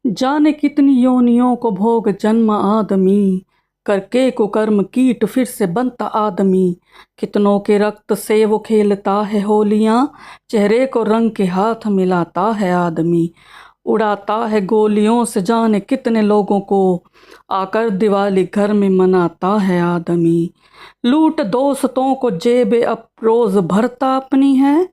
जाने कितनी योनियों को भोग जन्म आदमी, करके कुकर्म कीट फिर से बनता आदमी। कितनों के रक्त से वो खेलता है होलियां, चेहरे को रंग के हाथ मिलाता है आदमी। उड़ाता है गोलियों से जाने कितने लोगों को, आकर दिवाली घर में मनाता है आदमी। लूट दोस्तों को जेब अफरोज भरता अपनी है,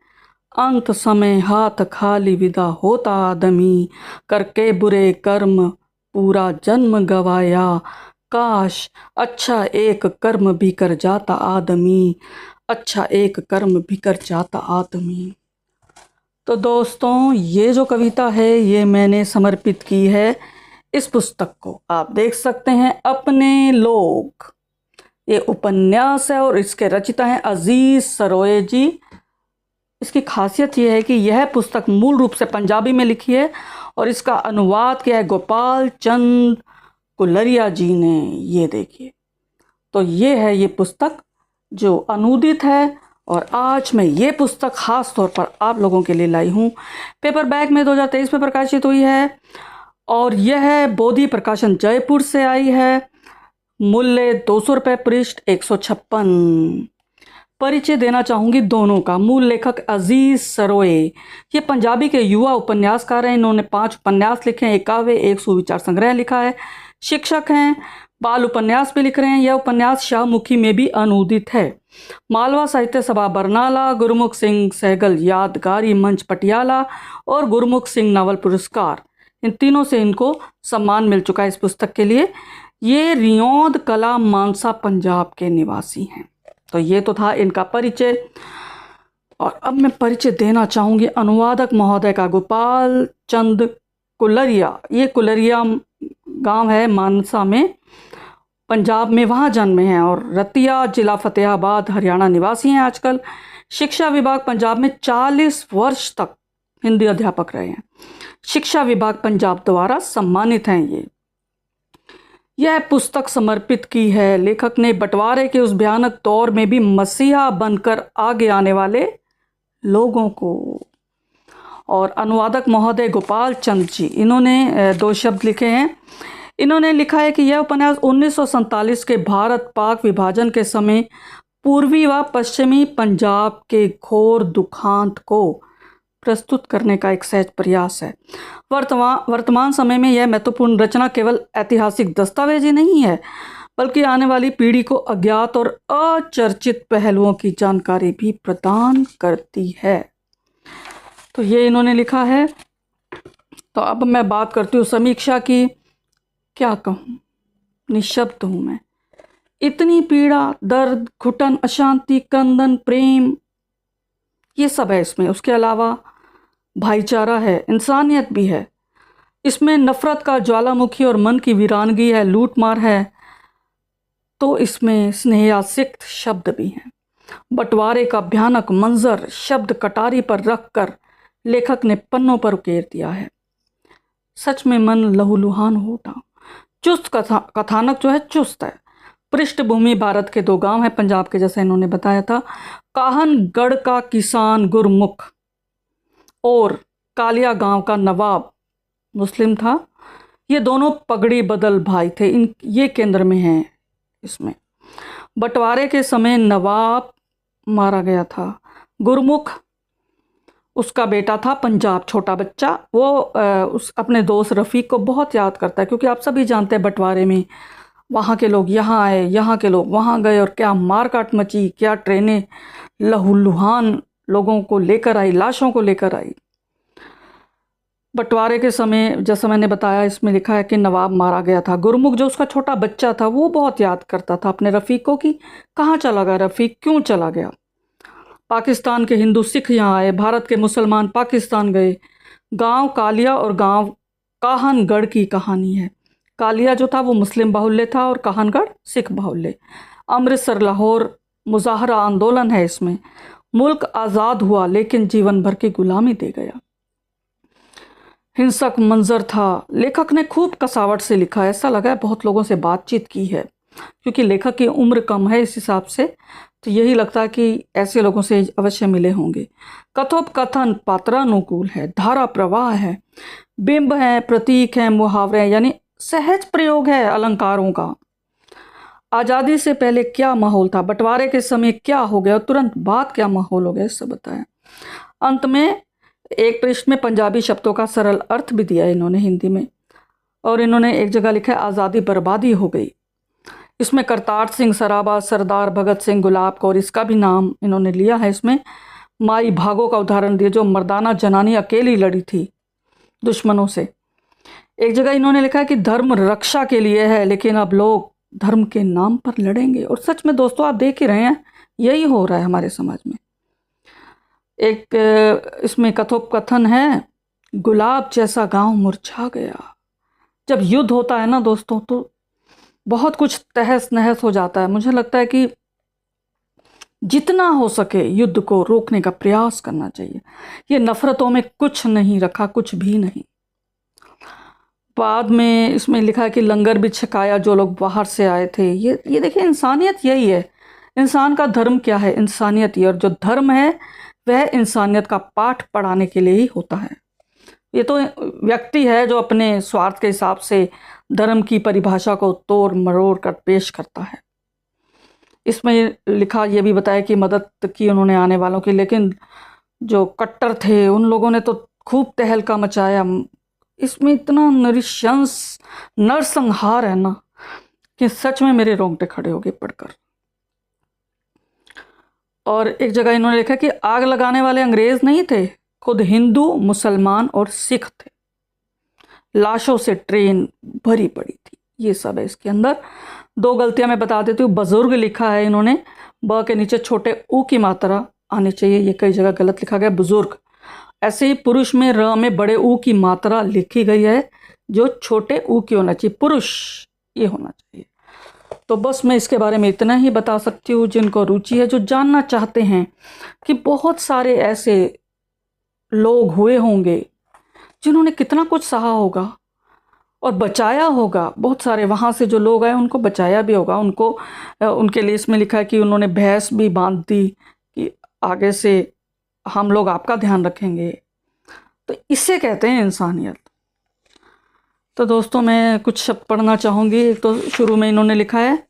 अंत समय हाथ खाली विदा होता आदमी। करके बुरे कर्म पूरा जन्म गवाया, काश अच्छा एक कर्म भी कर जाता आदमी, अच्छा एक कर्म भी कर जाता आदमी। तो दोस्तों, ये जो कविता है ये मैंने समर्पित की है इस पुस्तक को। आप देख सकते हैं, अपने लोग, ये उपन्यास है और इसके रचिता हैं अजीज सरोए जी। इसकी खासियत यह है कि यह पुस्तक मूल रूप से पंजाबी में लिखी है और इसका अनुवाद किया है गोपाल चंद कुलरिया जी ने। ये देखिए, तो ये है ये पुस्तक जो अनूदित है, और आज मैं ये पुस्तक खास तौर पर आप लोगों के लिए लाई हूँ। पेपर बैग में 2023 में प्रकाशित हुई है और यह बोधि प्रकाशन जयपुर से आई है। मूल्य 200 रुपये, पृष्ठ 156। परिचय देना चाहूँगी दोनों का। मूल लेखक अजीज सरोए, ये पंजाबी के युवा उपन्यासकार हैं। इन्होंने 5 उपन्यास लिखे हैं, एक काव्य, एक सुविचार संग्रह लिखा है। शिक्षक हैं, बाल उपन्यास भी लिख रहे हैं। यह उपन्यास शाहमुखी में भी अनुदित है। मालवा साहित्य सभा बरनाला, गुरमुख सिंह सहगल यादगारी मंच पटियाला और गुरमुख सिंह नावल पुरस्कार, इन तीनों से इनको सम्मान मिल चुका है इस पुस्तक के लिए। ये रियोंद कला मानसा पंजाब के निवासी हैं। तो ये तो था इनका परिचय, और अब मैं परिचय देना चाहूँगी अनुवादक महोदय का, गोपाल चंद कुलरिया। ये कुलरिया गांव है मानसा में, पंजाब में, वहाँ जन्मे हैं और रतिया जिला फतेहाबाद हरियाणा निवासी हैं आजकल। शिक्षा विभाग पंजाब में 40 वर्ष तक हिंदी अध्यापक रहे हैं। शिक्षा विभाग पंजाब द्वारा सम्मानित हैं ये। यह पुस्तक समर्पित की है लेखक ने बंटवारे के उस भयानक दौर में भी मसीहा बनकर आगे आने वाले लोगों को। और अनुवादक महोदय गोपाल चंद जी, इन्होंने 2 शब्द लिखे हैं। इन्होंने लिखा है कि यह उपन्यास 1947 के भारत पाक विभाजन के समय पूर्वी व पश्चिमी पंजाब के घोर दुखांत को प्रस्तुत करने का एक सहज प्रयास है। वर्तमान समय में यह महत्वपूर्ण रचना केवल ऐतिहासिक दस्तावेज ही नहीं है, बल्कि आने वाली पीढ़ी को अज्ञात और अचर्चित पहलुओं की जानकारी भी प्रदान करती है। तो ये इन्होंने लिखा है। तो अब मैं बात करती हूँ समीक्षा की। क्या कहूँ, निशब्द हूँ मैं। इतनी पीड़ा, दर्द, घुटन, अशांति, क्रंदन, प्रेम, ये सब है इसमें। उसके अलावा भाईचारा है, इंसानियत भी है इसमें। नफरत का ज्वालामुखी और मन की वीरानगी है, लूटमार है। तो इसमें स्नेहासिक्त शब्द भी हैं। बंटवारे का भयानक मंजर शब्द कटारी पर रखकर लेखक ने पन्नों पर उकेर दिया है। सच में मन लहूलुहान हो उठा। चुस्त कथानक जो है चुस्त है। पृष्ठभूमि भारत के 2 गांव हैं पंजाब के, जैसे इन्होंने बताया था। काहनगढ़ का किसान गुरमुख और कालिया गांव का नवाब मुस्लिम था। ये दोनों पगड़ी बदल भाई थे। ये केंद्र में हैं इसमें। बंटवारे के समय नवाब मारा गया था। गुरमुख उसका बेटा था पंजाब, छोटा बच्चा। वो उस अपने दोस्त रफ़ीक को बहुत याद करता है, क्योंकि आप सभी जानते हैं बंटवारे में वहाँ के लोग यहाँ आए, यहाँ के लोग वहाँ गए, और क्या मारकाट मची, क्या ट्रेनें लहूलुहान लोगों को लेकर आई, लाशों को लेकर आई। बंटवारे के समय, जैसा मैंने बताया, इसमें लिखा है कि नवाब मारा गया था। गुरमुख जो उसका छोटा बच्चा था वो बहुत याद करता था अपने रफ़ीक को कि कहाँ चला गया रफ़ीक, क्यों चला गया। पाकिस्तान के हिंदू सिख यहाँ आए, भारत के मुसलमान पाकिस्तान गए। गांव कालिया और गांव काहनगढ़ की कहानी है। कालिया जो था वो मुस्लिम बाहुल्य था और काहनगढ़ सिख बाहुल्य। अमृतसर लाहौर मुजाहरा आंदोलन है इसमें। मुल्क आज़ाद हुआ लेकिन जीवन भर की गुलामी दे गया। हिंसक मंजर था। लेखक ने खूब कसावट से लिखा, ऐसा लगा है बहुत लोगों से बातचीत की है, क्योंकि लेखक की उम्र कम है इस हिसाब से, तो यही लगता है कि ऐसे लोगों से अवश्य मिले होंगे। कथोपकथन पात्रानुकूल है, धारा प्रवाह है, बिंब हैं, प्रतीक हैं, मुहावरे हैं, यानी सहज प्रयोग है अलंकारों का। आज़ादी से पहले क्या माहौल था, बंटवारे के समय क्या हो गया, तुरंत बाद क्या माहौल हो गया, इससे बताया। अंत में एक पृष्ठ में पंजाबी शब्दों का सरल अर्थ भी दिया इन्होंने हिंदी में। और इन्होंने एक जगह लिखा है आज़ादी बर्बादी हो गई। इसमें करतार सिंह सराबा, सरदार भगत सिंह, गुलाब कौर, इसका भी नाम इन्होंने लिया है। इसमें माई भागो का उदाहरण दिया, जो मर्दाना जनानी अकेली लड़ी थी दुश्मनों से। एक जगह इन्होंने लिखा है कि धर्म रक्षा के लिए है, लेकिन अब लोग धर्म के नाम पर लड़ेंगे। और सच में दोस्तों आप देख ही रहे हैं, यही हो रहा है हमारे समाज में। एक इसमें कथोपकथन है, गुलाब जैसा गांव मुरझा गया। जब युद्ध होता है ना दोस्तों, तो बहुत कुछ तहस नहस हो जाता है। मुझे लगता है कि जितना हो सके युद्ध को रोकने का प्रयास करना चाहिए। ये नफरतों में कुछ नहीं रखा, कुछ भी नहीं। बाद में इसमें लिखा है कि लंगर भी छकाया जो लोग बाहर से आए थे। ये देखिए, इंसानियत यही है। इंसान का धर्म क्या है? इंसानियत ही। और जो धर्म है वह इंसानियत का पाठ पढ़ाने के लिए ही होता है। ये तो व्यक्ति है जो अपने स्वार्थ के हिसाब से धर्म की परिभाषा को तोड़ मरोड़ कर पेश करता है। इसमें लिखा ये भी बताया कि मदद की उन्होंने आने वालों की, लेकिन जो कट्टर थे उन लोगों ने तो खूब तहलका मचाया। इसमें इतना नृशंस नरसंहार है ना कि सच में मेरे रोंगटे खड़े हो गए पढ़कर। और एक जगह इन्होंने लिखा कि आग लगाने वाले अंग्रेज नहीं थे, खुद हिंदू, मुसलमान और सिख थे। लाशों से ट्रेन भरी पड़ी थी। ये सब है इसके अंदर। दो गलतियां मैं बता देती हूँ। बुजुर्ग लिखा है इन्होंने, ब के नीचे छोटे ऊ की मात्रा आनी चाहिए, ये कई जगह गलत लिखा गया बुजुर्ग। ऐसे ही पुरुष में र में बड़े ऊ की मात्रा लिखी गई है, जो छोटे ऊ की होना चाहिए, पुरुष ये होना चाहिए। तो बस मैं इसके बारे में इतना ही बता सकती हूँ। जिनको रुचि है, जो जानना चाहते हैं कि बहुत सारे ऐसे लोग हुए होंगे जिन्होंने कितना कुछ सहा होगा और बचाया होगा। बहुत सारे वहाँ से जो लोग आए उनको बचाया भी होगा। उनके लिए इसमें लिखा है कि उन्होंने भैंस भी बांध दी कि आगे से हम लोग आपका ध्यान रखेंगे। तो इसे कहते हैं इंसानियत। तो दोस्तों मैं कुछ शब्द पढ़ना चाहूँगी। तो शुरू में इन्होंने लिखा है,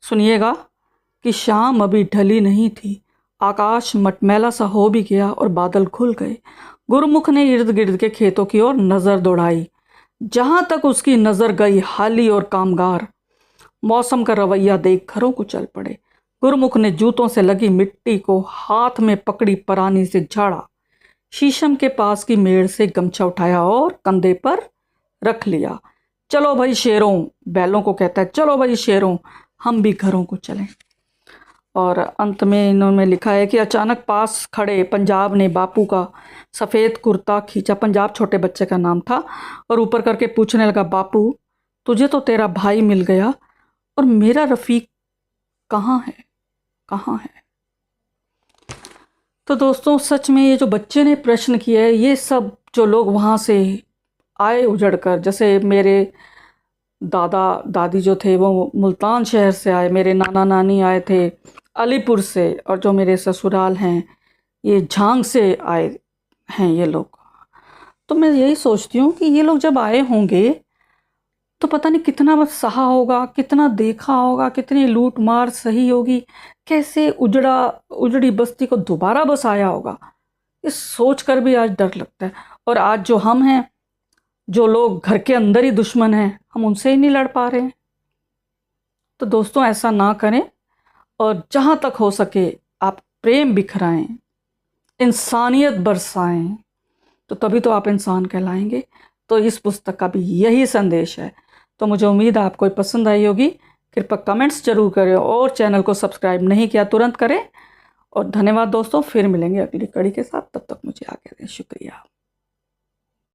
सुनिएगा, कि शाम अभी ढली नहीं थी, आकाश मटमैला सा हो भी गया और बादल खुल गए। गुरुमुख ने इर्द गिर्द के खेतों की ओर नज़र दौड़ाई। जहां तक उसकी नज़र गई, हाली और कामगार मौसम का रवैया देख घरों को चल पड़े। गुरुमुख ने जूतों से लगी मिट्टी को हाथ में पकड़ी परानी से झाड़ा, शीशम के पास की मेड़ से गमछा उठाया और कंधे पर रख लिया। चलो भाई शेरों, बैलों को कहता है, चलो भाई शेरों, हम भी घरों को चलें। और अंत में इन्होंने लिखा है कि अचानक पास खड़े पंजाब ने बापू का सफ़ेद कुर्ता खींचा। पंजाब छोटे बच्चे का नाम था। और ऊपर करके पूछने लगा, बापू तुझे तो तेरा भाई मिल गया, और मेरा रफ़ीक कहाँ है, कहाँ है? तो दोस्तों सच में ये जो बच्चे ने प्रश्न किया है, ये सब जो लोग वहाँ से आए उजड़ कर, जैसे मेरे दादा दादी जो थे वो मुल्तान शहर से आए, मेरे नाना नानी आए थे अलीपुर से, और जो मेरे ससुराल हैं ये झांग से आए हैं ये लोग। तो मैं यही सोचती हूँ कि ये लोग जब आए होंगे तो पता नहीं कितना बस सहा होगा, कितना देखा होगा, कितनी लूट मार सही होगी, कैसे उजड़ी बस्ती को दोबारा बसाया होगा। इस सोच कर भी आज डर लगता है। और आज जो हम हैं, जो लोग घर के अंदर ही दुश्मन हैं, हम उनसे ही नहीं लड़ पा रहे हैं। तो दोस्तों ऐसा ना करें, और जहाँ तक हो सके आप प्रेम बिखराएं, इंसानियत बरसाएं, तो तभी तो आप इंसान कहलाएंगे। तो इस पुस्तक का भी यही संदेश है। तो मुझे उम्मीद है आपको पसंद आई होगी। कृपया कमेंट्स जरूर करें, और चैनल को सब्सक्राइब नहीं किया तुरंत करें। और धन्यवाद दोस्तों, फिर मिलेंगे अगली कड़ी के साथ। तब तक मुझे आज्ञा दें। शुक्रिया।